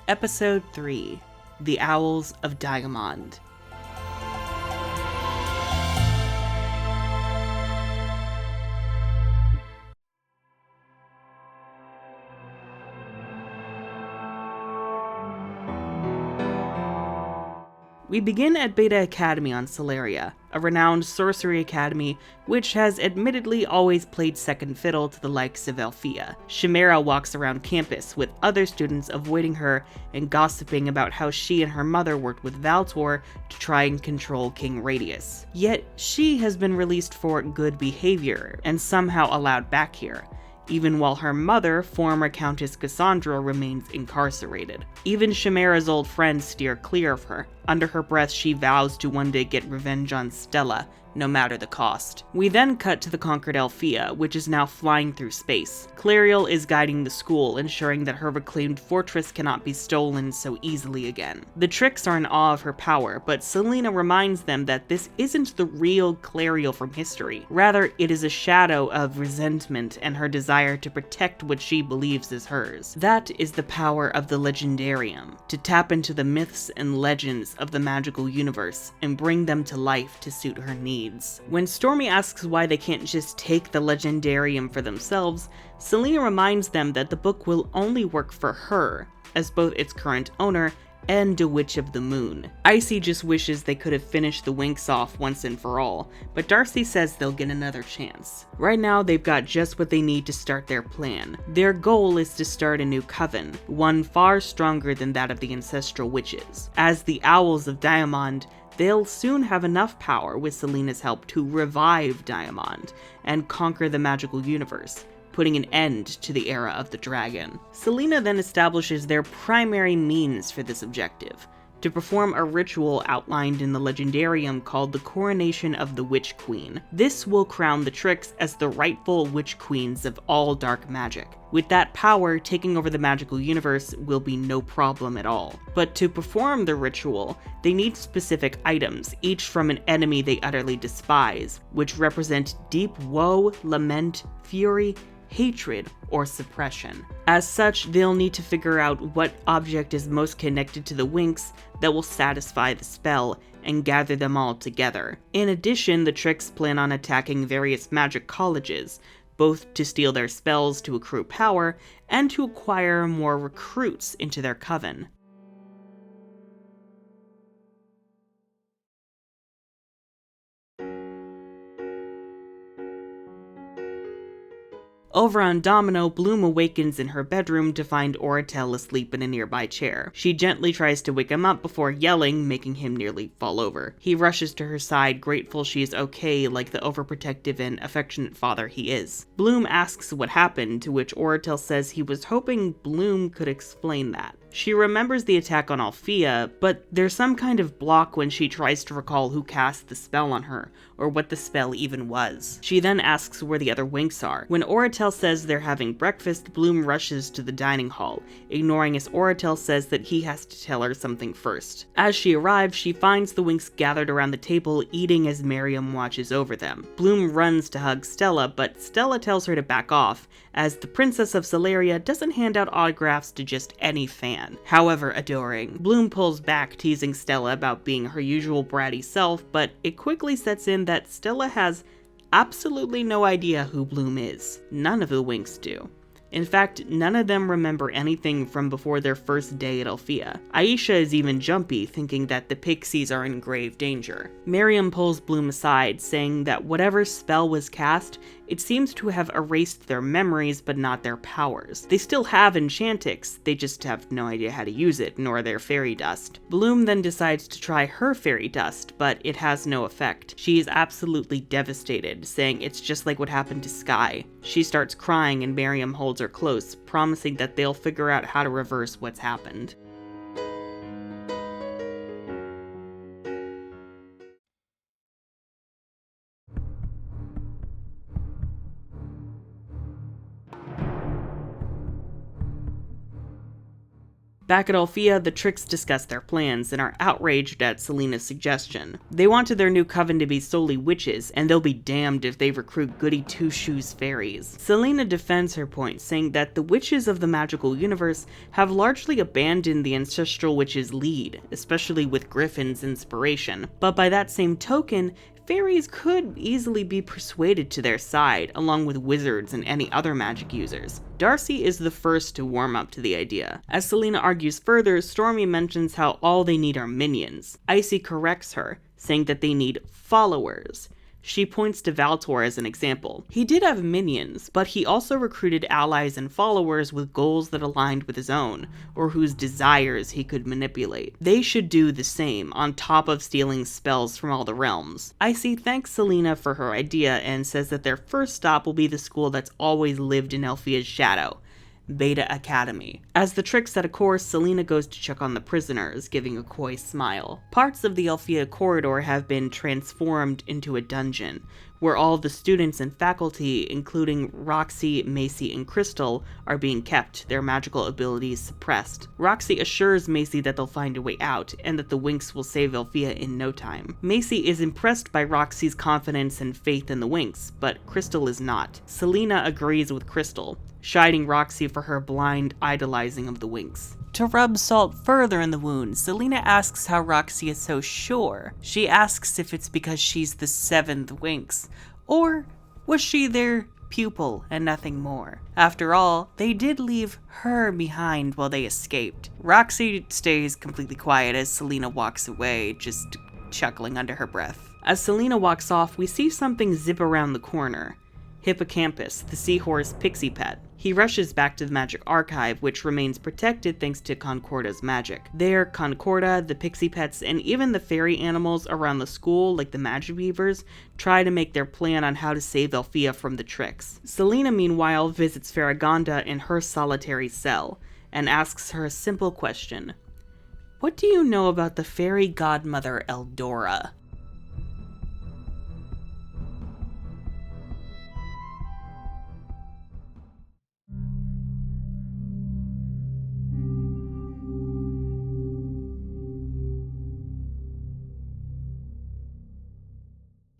Episode 3, The Owls of Diamond. We begin at Beta Academy on Solaria, a renowned sorcery academy which has admittedly always played second fiddle to the likes of Althea. Chimera walks around campus with other students avoiding her and gossiping about how she and her mother worked with Valtor to try and control King Radius. Yet, she has been released for good behavior and somehow allowed back here, even while her mother, former Countess Cassandra, remains incarcerated. Even Chimera's old friends steer clear of her. Under her breath, she vows to one day get revenge on Stella, no matter the cost. We then cut to the conquered Althea, which is now flying through space. Clariel is guiding the school, ensuring that her reclaimed fortress cannot be stolen so easily again. The Trix are in awe of her power, but Selena reminds them that this isn't the real Clariel from history. Rather, it is a shadow of resentment and her desire to protect what she believes is hers. That is the power of the Legendarium, to tap into the myths and legends of the magical universe and bring them to life to suit her needs. When Stormy asks why they can't just take the Legendarium for themselves, Selena reminds them that the book will only work for her, as both its current owner and a Witch of the Moon. Icy just wishes they could have finished the Winx off once and for all, but Darcy says they'll get another chance. Right now, they've got just what they need to start their plan. Their goal is to start a new coven, one far stronger than that of the ancestral witches. As the Owls of Diamond, they'll soon have enough power with Selena's help to revive Diamond and conquer the magical universe, putting an end to the era of the dragon. Selena then establishes their primary means for this objective, to perform a ritual outlined in the Legendarium called the Coronation of the Witch Queen. This will crown the Trix as the rightful Witch Queens of all dark magic. With that power, taking over the magical universe will be no problem at all. But to perform the ritual, they need specific items, each from an enemy they utterly despise, which represent deep woe, lament, fury, hatred, or suppression. As such, they'll need to figure out what object is most connected to the Winx that will satisfy the spell and gather them all together. In addition, the Trix plan on attacking various magic colleges, both to steal their spells to accrue power and to acquire more recruits into their coven. Over on Domino, Bloom awakens in her bedroom to find Oratel asleep in a nearby chair. She gently tries to wake him up before yelling, making him nearly fall over. He rushes to her side, grateful she is okay like the overprotective and affectionate father he is. Bloom asks what happened, to which Oratel says he was hoping Bloom could explain that. She remembers the attack on Althea, but there's some kind of block when she tries to recall who cast the spell on her, or what the spell even was. She then asks where the other Winx are. When Oratel says they're having breakfast, Bloom rushes to the dining hall, ignoring as Oratel says that he has to tell her something first. As she arrives, she finds the Winx gathered around the table eating as Miriam watches over them. Bloom runs to hug Stella, but Stella tells her to back off, as the Princess of Solaria doesn't hand out autographs to just any fan, however adoring. Bloom pulls back, teasing Stella about being her usual bratty self, but it quickly sets in that Stella has absolutely no idea who Bloom is. None of the Winx do. In fact, none of them remember anything from before their first day at Althea. Aisha is even jumpy, thinking that the pixies are in grave danger. Miriam pulls Bloom aside, saying that whatever spell was cast, it seems to have erased their memories but not their powers. They still have Enchantix, they just have no idea how to use it, nor their fairy dust. Bloom then decides to try her fairy dust, but it has no effect. She is absolutely devastated, saying it's just like what happened to Sky. She starts crying and Miriam holds her close, promising that they'll figure out how to reverse what's happened. Back at Alfea, the Trix discuss their plans and are outraged at Selena's suggestion. They wanted their new coven to be solely witches, and they'll be damned if they recruit goody two-shoes fairies. Selena defends her point, saying that the witches of the magical universe have largely abandoned the ancestral witches' lead, especially with Griffin's inspiration. But by that same token, fairies could easily be persuaded to their side, along with wizards and any other magic users. Darcy is the first to warm up to the idea. As Selena argues further, Stormy mentions how all they need are minions. Icy corrects her, saying that they need followers. She points to Valtor as an example. He did have minions, but he also recruited allies and followers with goals that aligned with his own, or whose desires he could manipulate. They should do the same, on top of stealing spells from all the realms. Icy thanks Selena for her idea and says that their first stop will be the school that's always lived in Alfea's shadow, Beta Academy. As the Trix set a course, Selena goes to check on the prisoners, giving a coy smile. Parts of the Alfea corridor have been transformed into a dungeon, where all the students and faculty, including Roxy, Macy, and Crystal, are being kept, their magical abilities suppressed. Roxy assures Macy that they'll find a way out, and that the Winx will save Alfea in no time. Macy is impressed by Roxy's confidence and faith in the Winx, but Crystal is not. Selena agrees with Crystal, chiding Roxy for her blind idolizing of the Winx. To rub salt further in the wound, Selena asks how Roxy is so sure. She asks if it's because she's the 7th Winx, or was she their pupil and nothing more? After all, they did leave her behind while they escaped. Roxy stays completely quiet as Selena walks away, just chuckling under her breath. As Selena walks off, we see something zip around the corner. Hippocampus, the seahorse pixie pet. He rushes back to the magic archive, which remains protected thanks to Concorda's magic. There, Concorda, the pixie pets, and even the fairy animals around the school, like the magic weavers, try to make their plan on how to save Alfea from the Trix. Selena, meanwhile, visits Farragonda in her solitary cell, and asks her a simple question. What do you know about the fairy godmother Eldora?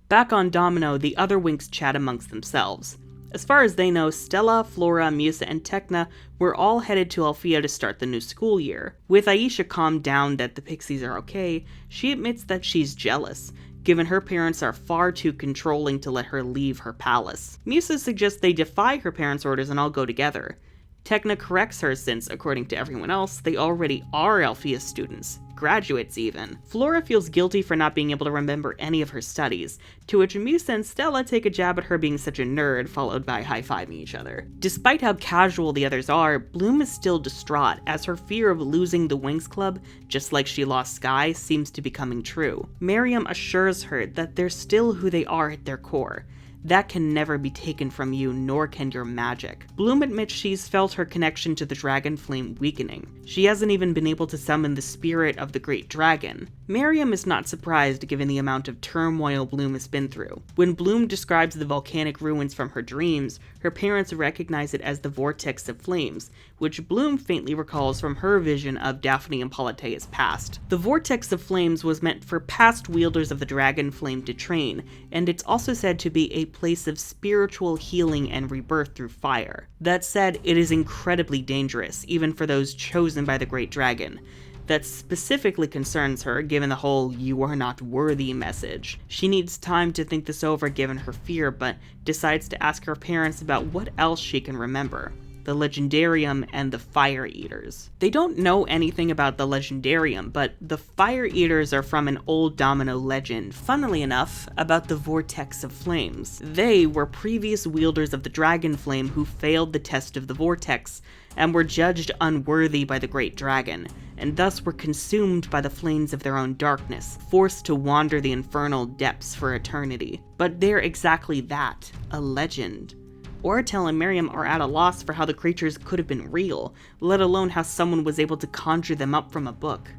Back on Domino, the other Winx chat amongst themselves. As far as they know, Stella, Flora, Musa, and Tecna were all headed to Alfea to start the new school year. With Aisha calmed down that the Pixies are okay, she admits that she's jealous, given her parents are far too controlling to let her leave her palace. Musa suggests they defy her parents' orders and all go together. Tecna corrects her since, according to everyone else, they already are Alfea students. Graduates even. Flora feels guilty for not being able to remember any of her studies, to which Musa and Stella take a jab at her being such a nerd, followed by high-fiving each other. Despite how casual the others are, Bloom is still distraught, as her fear of losing the Winx Club, just like she lost Sky, seems to be coming true. Miriam assures her that they're still who they are at their core. That can never be taken from you, nor can your magic. Bloom admits she's felt her connection to the dragon flame weakening. She hasn't even been able to summon the spirit of the great dragon. Miriam is not surprised given the amount of turmoil Bloom has been through. When Bloom describes the volcanic ruins from her dreams, her parents recognize it as the Vortex of Flames, which Bloom faintly recalls from her vision of Daphne and Politea's past. The Vortex of Flames was meant for past wielders of the dragon flame to train, and it's also said to be a place of spiritual healing and rebirth through fire. That said, it is incredibly dangerous, even for those chosen by the great dragon. That specifically concerns her, given the whole "you are not worthy" message. She needs time to think this over given her fear, but decides to ask her parents about what else she can remember. The Legendarium and the Fire Eaters. They don't know anything about the Legendarium, but the Fire Eaters are from an old Domino legend, funnily enough, about the Vortex of Flames. They were previous wielders of the Dragon Flame who failed the test of the Vortex, and were judged unworthy by the Great Dragon, and thus were consumed by the flames of their own darkness, forced to wander the infernal depths for eternity. But they're exactly that, a legend. Oratel and Miriam are at a loss for how the creatures could have been real, let alone how someone was able to conjure them up from a book.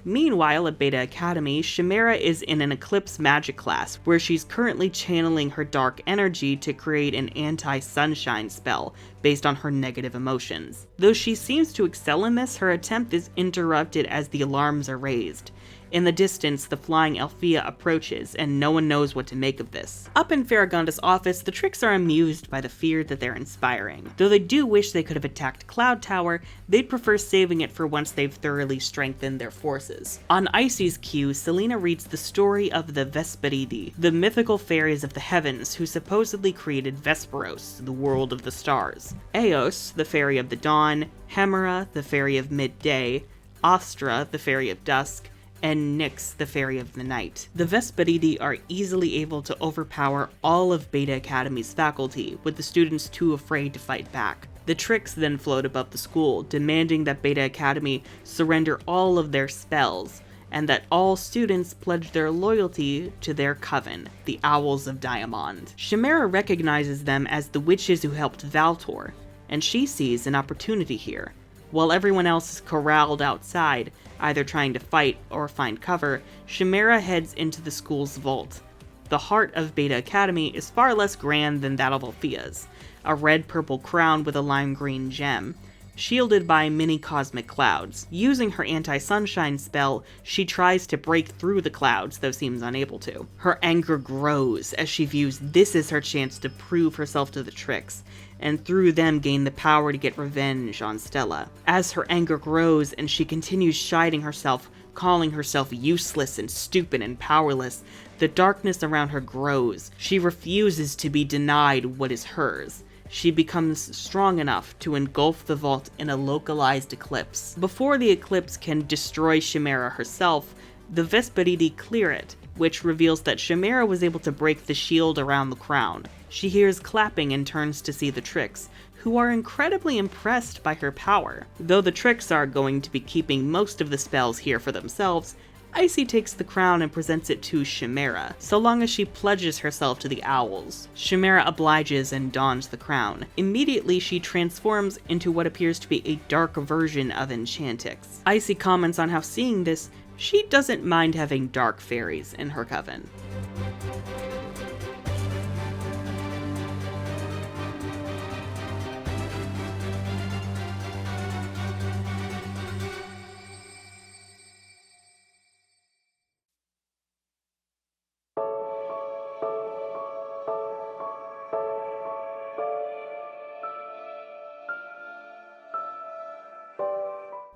Meanwhile, at Beta Academy, Chimera is in an Eclipse magic class, where she's currently channeling her dark energy to create an anti-sunshine spell based on her negative emotions. Though she seems to excel in this, her attempt is interrupted as the alarms are raised. In the distance, the flying Althea approaches, and no one knows what to make of this. Up in Farragonda's office, the Trix are amused by the fear that they're inspiring. Though they do wish they could have attacked Cloud Tower, they'd prefer saving it for once they've thoroughly strengthened their forces. On Icy's cue, Selena reads the story of the Vesperidi, the mythical fairies of the heavens who supposedly created Vesperos, the world of the stars. Eos, the fairy of the dawn, Hemera, the fairy of midday, Astra, the fairy of dusk, and Nyx, the fairy of the night. The Vesperidi are easily able to overpower all of Beta Academy's faculty, with the students too afraid to fight back. The Trix then float above the school, demanding that Beta Academy surrender all of their spells, and that all students pledge their loyalty to their coven, the Owls of Diamond. Chimera recognizes them as the witches who helped Valtor, and she sees an opportunity here. While everyone else is corralled outside, either trying to fight or find cover, Chimera heads into the school's vault. The heart of Beta Academy is far less grand than that of Althea's, a red-purple crown with a lime-green gem, shielded by many cosmic clouds. Using her anti-sunshine spell, she tries to break through the clouds, though seems unable to. Her anger grows as she views this as her chance to prove herself to the Trix, and through them gain the power to get revenge on Stella. As her anger grows and she continues chiding herself, calling herself useless and stupid and powerless, the darkness around her grows. She refuses to be denied what is hers. She becomes strong enough to engulf the vault in a localized eclipse. Before the eclipse can destroy Chimera herself, the Vesperidi clear it, which reveals that Chimera was able to break the shield around the crown. She hears clapping and turns to see the Trix, who are incredibly impressed by her power. Though the Trix are going to be keeping most of the spells here for themselves, Icy takes the crown and presents it to Chimera, so long as she pledges herself to the Owls. Chimera obliges and dons the crown. Immediately, she transforms into what appears to be a dark version of Enchantix. Icy comments on how seeing this, she doesn't mind having dark fairies in her coven.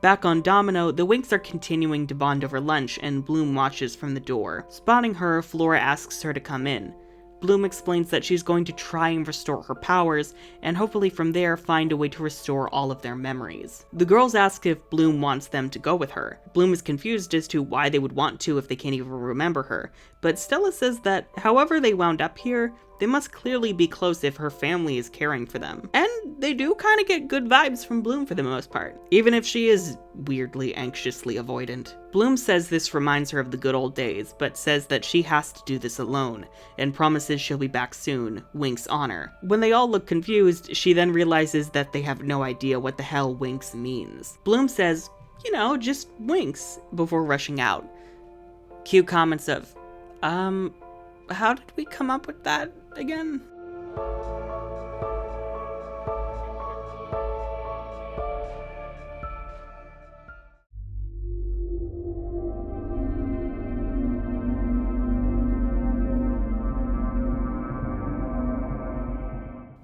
Back on Domino, the Winx are continuing to bond over lunch, and Bloom watches from the door. Spotting her, Flora asks her to come in. Bloom explains that she's going to try and restore her powers, and hopefully from there find a way to restore all of their memories. The girls ask if Bloom wants them to go with her. Bloom is confused as to why they would want to if they can't even remember her, but Stella says that however they wound up here, they must clearly be close if her family is caring for them. And they do kind of get good vibes from Bloom for the most part, even if she is weirdly anxiously avoidant. Bloom says this reminds her of the good old days, but says that she has to do this alone, and promises she'll be back soon, Winx honor. When they all look confused, she then realizes that they have no idea what the hell Winx means. Bloom says, you know, just Winx, before rushing out. Cue comments of, how did we come up with that again?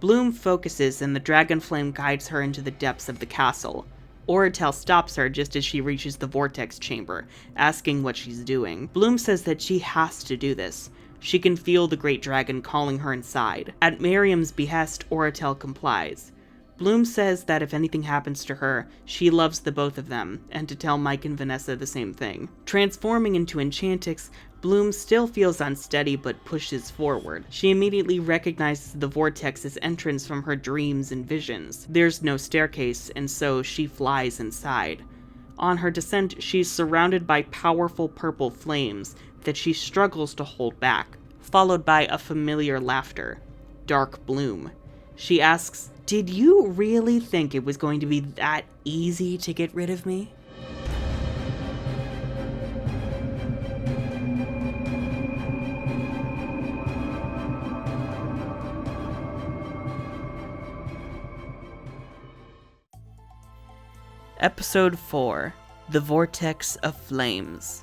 Bloom focuses and the dragon flame guides her into the depths of the castle. Oratel stops her just as she reaches the vortex chamber, asking what she's doing. Bloom says that she has to do this. She can feel the great dragon calling her inside. At Miriam's behest, Oratel complies. Bloom says that if anything happens to her, she loves the both of them, and to tell Mike and Vanessa the same thing. Transforming into Enchantix, Bloom still feels unsteady but pushes forward. She immediately recognizes the vortex's entrance from her dreams and visions. There's no staircase, and so she flies inside. On her descent, she's surrounded by powerful purple flames that she struggles to hold back, followed by a familiar laughter. Dark Bloom. She asks, "Did you really think it was going to be that easy to get rid of me?" Episode 4, The Vortex of Flames.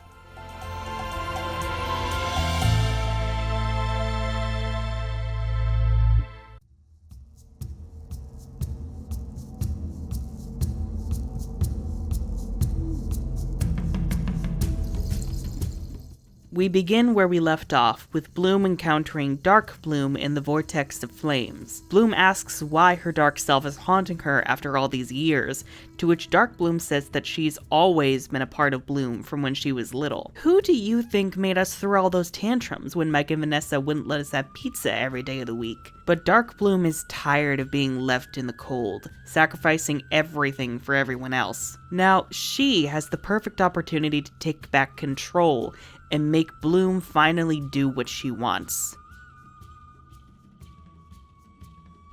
We begin where we left off, with Bloom encountering Dark Bloom in the Vortex of Flames. Bloom asks why her dark self is haunting her after all these years, to which Dark Bloom says that she's always been a part of Bloom from when she was little. Who do you think made us throw all those tantrums when Mike and Vanessa wouldn't let us have pizza every day of the week? But Dark Bloom is tired of being left in the cold, sacrificing everything for everyone else. Now, she has the perfect opportunity to take back control and make Bloom finally do what she wants.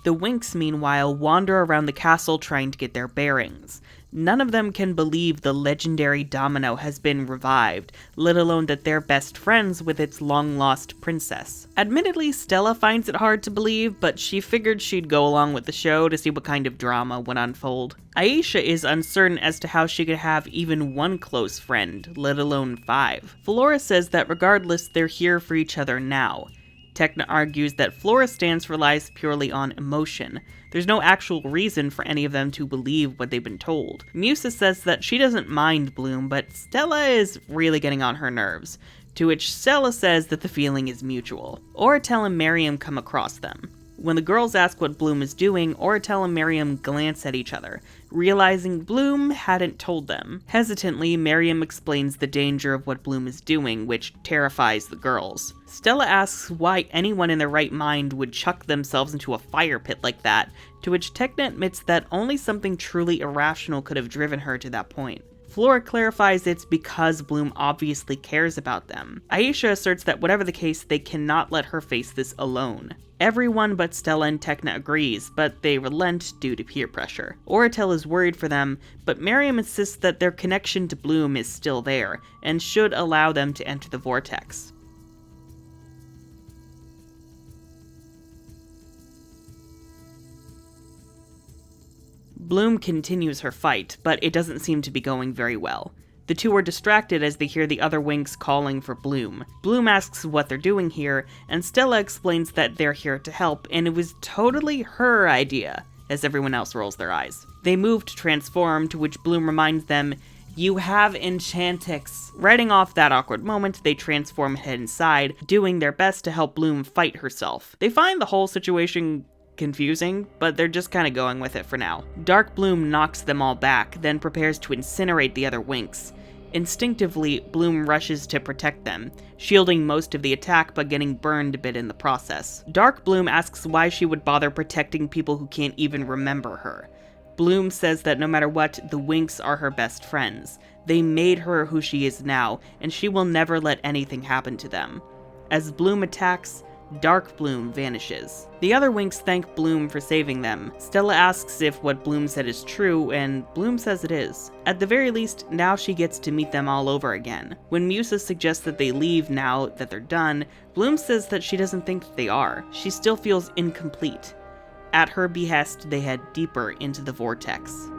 The Winx, meanwhile, wander around the castle trying to get their bearings. None of them can believe the legendary domino has been revived, let alone that they're best friends with its long-lost princess. Admittedly, Stella finds it hard to believe, but she figured she'd go along with the show to see what kind of drama would unfold. Aisha is uncertain as to how she could have even one close friend, let alone 5. Flora says that regardless, they're here for each other now. Tecna argues that Flora stance relies purely on emotion. There's no actual reason for any of them to believe what they've been told. Musa says that she doesn't mind Bloom, but Stella is really getting on her nerves, to which Stella says that the feeling is mutual. Oratel and Miriam come across them. When the girls ask what Bloom is doing, Oratel and Miriam glance at each other, realizing Bloom hadn't told them. Hesitantly, Miriam explains the danger of what Bloom is doing, which terrifies the girls. Stella asks why anyone in their right mind would chuck themselves into a fire pit like that, to which Tecna admits that only something truly irrational could have driven her to that point. Flora clarifies it's because Bloom obviously cares about them. Aisha asserts that whatever the case, they cannot let her face this alone. Everyone but Stella and Tecna agrees, but they relent due to peer pressure. Oratel is worried for them, but Miriam insists that their connection to Bloom is still there, and should allow them to enter the vortex. Bloom continues her fight, but it doesn't seem to be going very well. The two are distracted as they hear the other Winx calling for Bloom. Bloom asks what they're doing here, and Stella explains that they're here to help, and it was totally her idea, as everyone else rolls their eyes. They move to transform, to which Bloom reminds them, "You have Enchantix." Writing off that awkward moment, they transform and head inside, doing their best to help Bloom fight herself. They find the whole situation confusing, but they're just kind of going with it for now. Dark Bloom knocks them all back, then prepares to incinerate the other Winx. Instinctively, Bloom rushes to protect them, shielding most of the attack but getting burned a bit in the process. Dark Bloom asks why she would bother protecting people who can't even remember her. Bloom says that no matter what, the Winx are her best friends. They made her who she is now, and she will never let anything happen to them. As Bloom attacks, Dark Bloom vanishes. The other Winx thank Bloom for saving them. Stella asks if what Bloom said is true, and Bloom says it is. At the very least, now she gets to meet them all over again. When Musa suggests that they leave now that they're done, Bloom says that she doesn't think that they are. She still feels incomplete. At her behest, they head deeper into the vortex.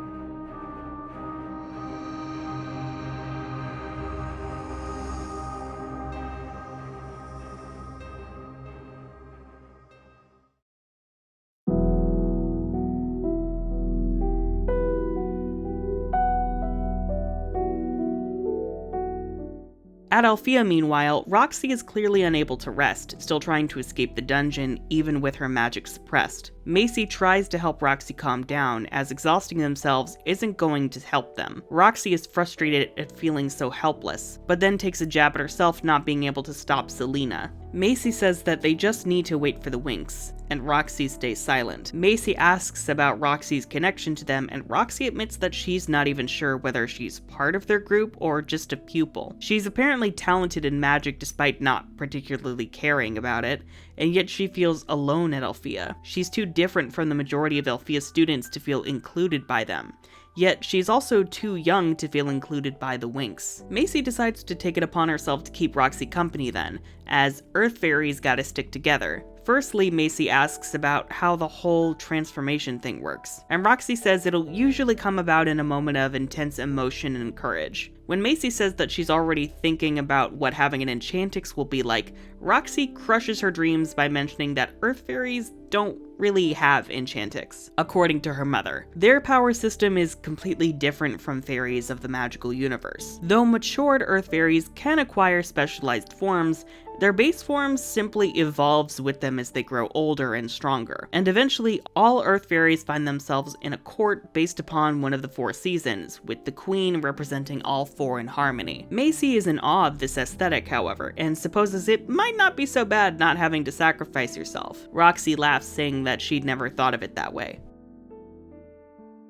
At Alfea, meanwhile, Roxy is clearly unable to rest, still trying to escape the dungeon, even with her magic suppressed. Macy tries to help Roxy calm down, as exhausting themselves isn't going to help them. Roxy is frustrated at feeling so helpless, but then takes a jab at herself not being able to stop Selena. Macy says that they just need to wait for the Winx, and Roxy stays silent. Macy asks about Roxy's connection to them, and Roxy admits that she's not even sure whether she's part of their group or just a pupil. She's apparently talented in magic despite not particularly caring about it, and yet she feels alone at Alfea. She's too different from the majority of Alfea students to feel included by them. Yet she's also too young to feel included by the Winx. Macy decides to take it upon herself to keep Roxy company then, as Earth Fairies gotta stick together. Firstly, Macy asks about how the whole transformation thing works, and Roxy says it'll usually come about in a moment of intense emotion and courage. When Macy says that she's already thinking about what having an Enchantix will be like, Roxy crushes her dreams by mentioning that Earth Fairies don't really have Enchantix, according to her mother. Their power system is completely different from fairies of the magical universe. Though matured Earth Fairies can acquire specialized forms, their base form simply evolves with them as they grow older and stronger, and eventually all Earth Fairies find themselves in a court based upon one of the 4 seasons, with the Queen representing all 4 in harmony. Macy is in awe of this aesthetic, however, and supposes it might not be so bad not having to sacrifice yourself. Roxy laughs, saying that she'd never thought of it that way.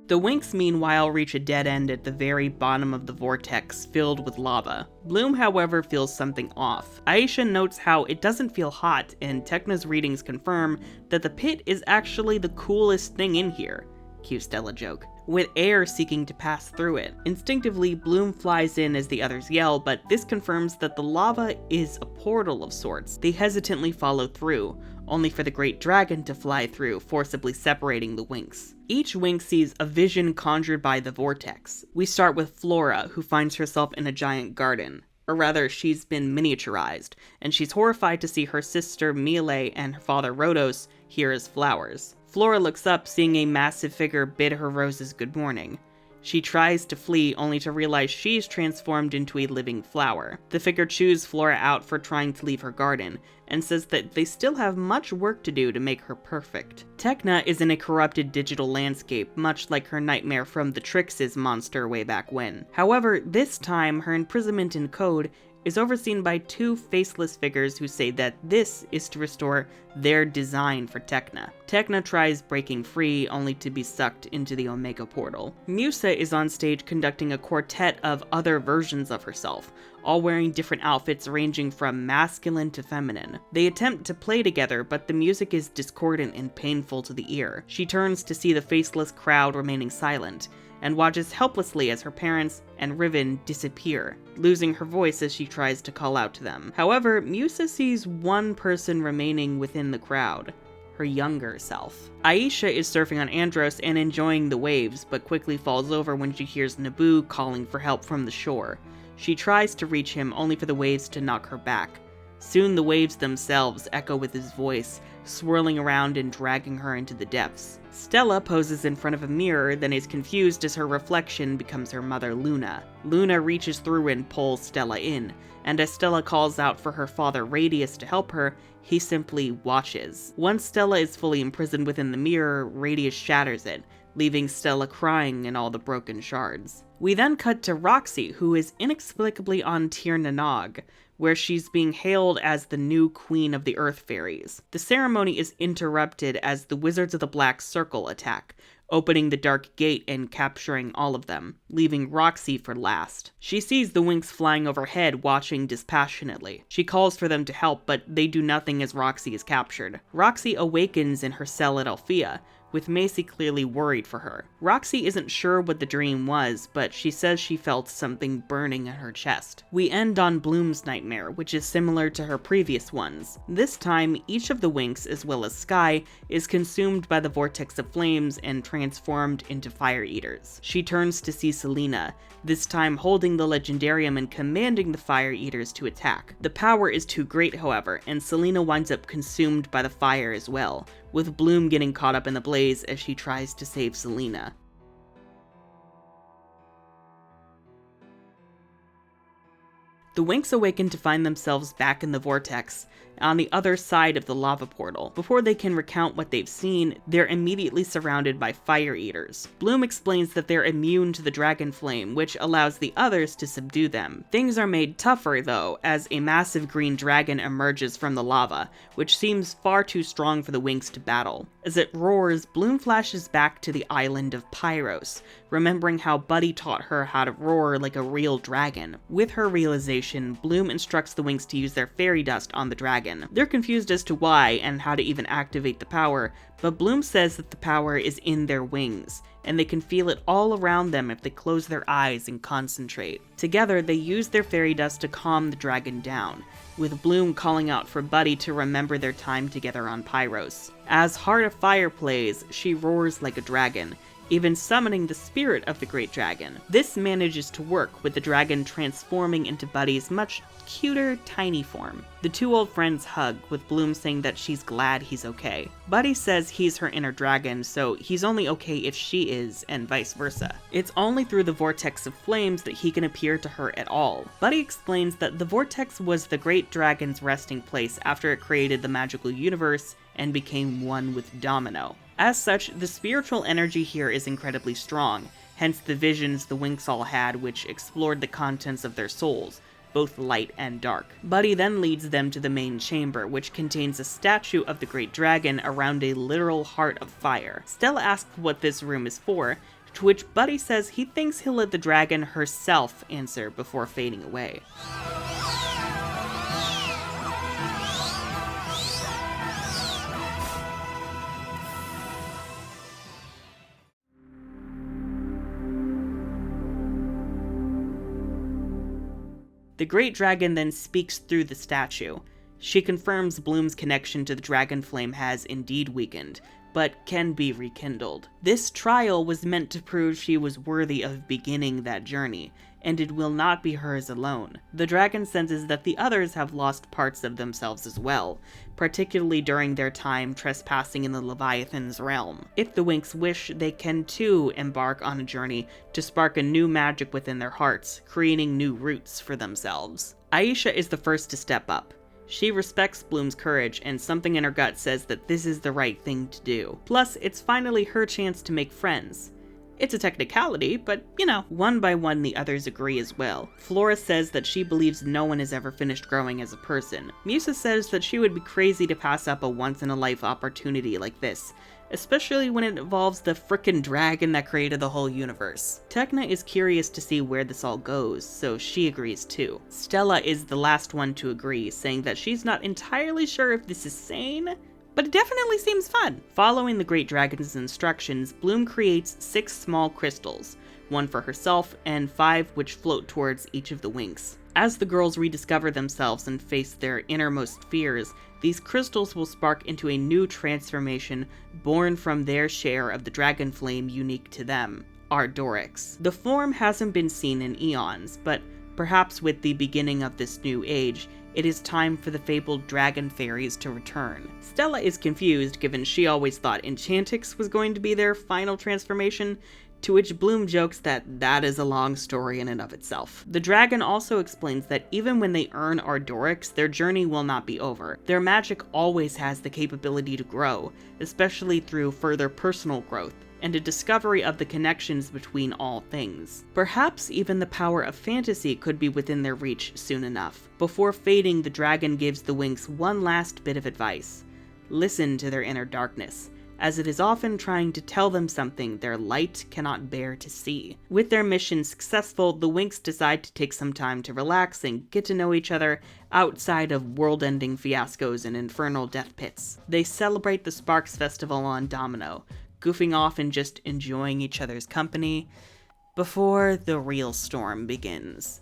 The Winx, meanwhile, reach a dead end at the very bottom of the vortex, filled with lava. Bloom, however, feels something off. Aisha notes how it doesn't feel hot, and Tecna's readings confirm that the pit is actually the coolest thing in here. Cute Stella joke. With air seeking to pass through it. Instinctively, Bloom flies in as the others yell, but this confirms that the lava is a portal of sorts. They hesitantly follow through, only for the great dragon to fly through, forcibly separating the Winx. Each Winx sees a vision conjured by the vortex. We start with Flora, who finds herself in a giant garden. Or rather, she's been miniaturized, and she's horrified to see her sister Melee and her father Rhodos here as flowers. Flora looks up, seeing a massive figure bid her roses good morning. She tries to flee, only to realize she's transformed into a living flower. The figure chews Flora out for trying to leave her garden, and says that they still have much work to do to make her perfect. Tecna is in a corrupted digital landscape, much like her nightmare from the Trix's monster way back when. However, this time, her imprisonment in code is overseen by 2 faceless figures who say that this is to restore their design for Tecna. Tecna tries breaking free, only to be sucked into the Omega portal. Musa is on stage conducting a quartet of other versions of herself, all wearing different outfits ranging from masculine to feminine. They attempt to play together, but the music is discordant and painful to the ear. She turns to see the faceless crowd remaining silent, and watches helplessly as her parents and Riven disappear, losing her voice as she tries to call out to them. However, Musa sees one person remaining within the crowd, her younger self. Aisha is surfing on Andros and enjoying the waves, but quickly falls over when she hears Naboo calling for help from the shore. She tries to reach him, only for the waves to knock her back. Soon the waves themselves echo with his voice, swirling around and dragging her into the depths. Stella poses in front of a mirror, then is confused as her reflection becomes her mother Luna. Luna reaches through and pulls Stella in, and as Stella calls out for her father Radius to help her, he simply watches. Once Stella is fully imprisoned within the mirror, Radius shatters it, leaving Stella crying in all the broken shards. We then cut to Roxy, who is inexplicably on Tir Nanog, where she's being hailed as the new queen of the Earth Fairies. The ceremony is interrupted as the Wizards of the Black Circle attack, opening the Dark Gate and capturing all of them, leaving Roxy for last. She sees the Winx flying overhead, watching dispassionately. She calls for them to help, but they do nothing as Roxy is captured. Roxy awakens in her cell at Althea, with Macy clearly worried for her. Roxy isn't sure what the dream was, but she says she felt something burning in her chest. We end on Bloom's nightmare, which is similar to her previous ones. This time, each of the Winx, as well as Sky, is consumed by the Vortex of Flames and transformed into fire eaters. She turns to see Selena, this time holding the Legendarium and commanding the fire eaters to attack. The power is too great, however, and Selena winds up consumed by the fire as well, with Bloom getting caught up in the blaze as she tries to save Selena. The Winx awaken to find themselves back in the vortex, on the other side of the lava portal. Before they can recount what they've seen, they're immediately surrounded by fire eaters. Bloom explains that they're immune to the dragon flame, which allows the others to subdue them. Things are made tougher, though, as a massive green dragon emerges from the lava, which seems far too strong for the Winx to battle. As it roars, Bloom flashes back to the island of Pyros, remembering how Buddy taught her how to roar like a real dragon. With her realization, Bloom instructs the Winx to use their fairy dust on the dragon. They're confused as to why and how to even activate the power, but Bloom says that the power is in their wings, and they can feel it all around them if they close their eyes and concentrate. Together, they use their fairy dust to calm the dragon down, with Bloom calling out for Buddy to remember their time together on Pyros. As Heart of Fire plays, she roars like a dragon, even summoning the spirit of the great dragon. This manages to work, with the dragon transforming into Buddy's much cuter, tiny form. The two old friends hug, with Bloom saying that she's glad he's okay. Buddy says he's her inner dragon, so he's only okay if she is, and vice versa. It's only through the Vortex of Flames that he can appear to her at all. Buddy explains that the Vortex was the great dragon's resting place after it created the magical universe and became one with Domino. As such, the spiritual energy here is incredibly strong, hence the visions the Winx all had, which explored the contents of their souls, both light and dark. Buddy then leads them to the main chamber, which contains a statue of the great dragon around a literal heart of fire. Stella asks what this room is for, to which Buddy says he thinks he'll let the dragon herself answer before fading away. The great dragon then speaks through the statue. She confirms Bloom's connection to the dragon flame has indeed weakened, but can be rekindled. This trial was meant to prove she was worthy of beginning that journey, and it will not be hers alone. The dragon senses that the others have lost parts of themselves as well, particularly during their time trespassing in the Leviathan's realm. If the Winx wish, they can too embark on a journey to spark a new magic within their hearts, creating new roots for themselves. Aisha is the first to step up. She respects Bloom's courage, and something in her gut says that this is the right thing to do. Plus, it's finally her chance to make friends. It's a technicality, but, one by one the others agree as well. Flora says that she believes no one has ever finished growing as a person. Musa says that she would be crazy to pass up a once-in-a-life opportunity like this, especially when it involves the frickin' dragon that created the whole universe. Tekna is curious to see where this all goes, so she agrees too. Stella is the last one to agree, saying that she's not entirely sure if this is sane, but it definitely seems fun. Following the Great Dragon's instructions, Bloom creates 6 small crystals, 1 for herself and 5 which float towards each of the Winx. As the girls rediscover themselves and face their innermost fears, these crystals will spark into a new transformation born from their share of the dragon flame unique to them, Ardorix. The form hasn't been seen in eons, but perhaps with the beginning of this new age, it is time for the fabled dragon fairies to return. Stella is confused, given she always thought Enchantix was going to be their final transformation, to which Bloom jokes that that is a long story in and of itself. The dragon also explains that even when they earn Ardorix, their journey will not be over. Their magic always has the capability to grow, especially through further personal growth, and a discovery of the connections between all things. Perhaps even the power of fantasy could be within their reach soon enough. Before fading, the dragon gives the Winx one last bit of advice. Listen to their inner darkness, as it is often trying to tell them something their light cannot bear to see. With their mission successful, the Winx decide to take some time to relax and get to know each other outside of world-ending fiascos and infernal death pits. They celebrate the Sparks Festival on Domino, goofing off and just enjoying each other's company before the real storm begins.